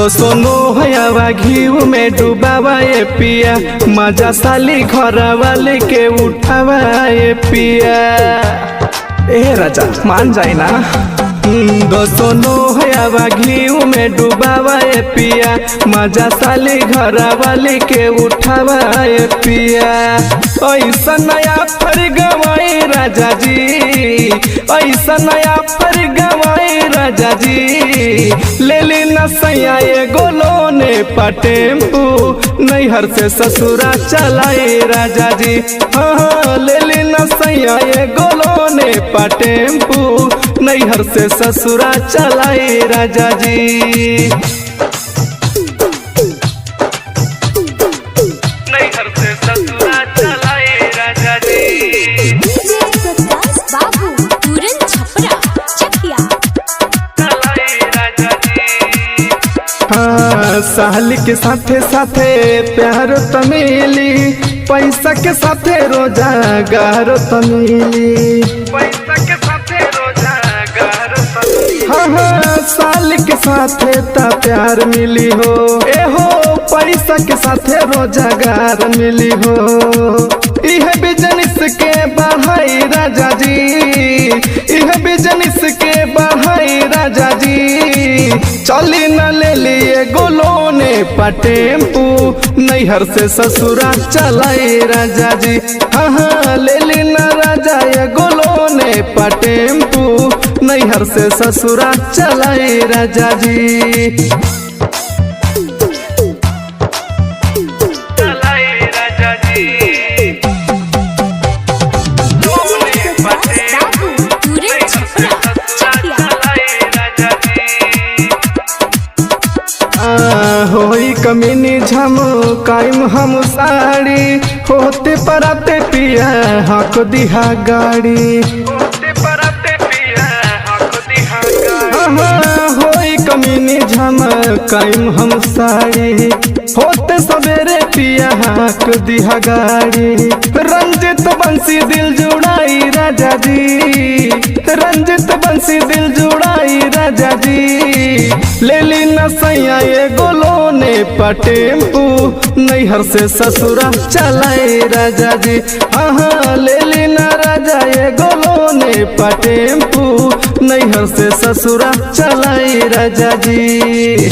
सोनो हयावा घीव में डूबावा ये पिया, मजा साली घर वाले के उठावा ये पिया। ए राजा मान जाए ना। सोनो हयावा घीव में डूबावा ये पिया, मजा साली घर वाले के उठावा ये पिया। ऐसा नया फर गवाए राजा जी, ऐसा नया फर गवाए राजा जी। ले ली नसैया ये गोलो ने पटेम्पू, नैहर से ससुरा चलाए राजा जी। हाँ ले ली नसैया ये गोलो ने पटेम्पू, नैहर से ससुरा चलाए राजा जी। नैहर से ससुरा चलाए राजा जी। बाबू तुरंत छपरा चकिया चलाए राजा जी। हाँ साली के साथे साथे प्यार तमिली, पैसा के साथे रोजगार तमिली, पैसा के साथे रोजगार तमिली। हाँ साली के साथे ता प्यार मिली हो, ए हो पैसा के साथे रोजगार मिली हो। यह बिजनेस के बढ़ाई राजा जी, यह बिजनेस के बढ़ाई राजा जी। चली न ले लिए गोलो ने पटेम्पू, नैहर से ससुरा चलाए राजा जी। हाँ हाँ ले ली न राजा ये गोलो ने पटेम्पू, नैहर से ससुरा चलाए राजा जी। चलाए राजा जी। होई कमीनी झम कायम हम साड़ी, होते पराते पिया हक दिहा गाड़ी, होते पराते पिया हक दिहा गाड़ी। होई कमीनी झम कायम हम साड़ी, होते सवेरे पिया हक दिहा गाड़ी। रंजित बंसी दिल जुड़ाई राजा जी, रंजित बंसी दिल जुड़ाई राजा जी। ले ली नसैया ये गोलो ने पटेम्पू, नैहर से ससुरा चलाए राजा जी। हाँ हाँ ले ली न राजा ये गोलो ने पटेम्पू, नैहर से ससुरा चलाए राजा जी।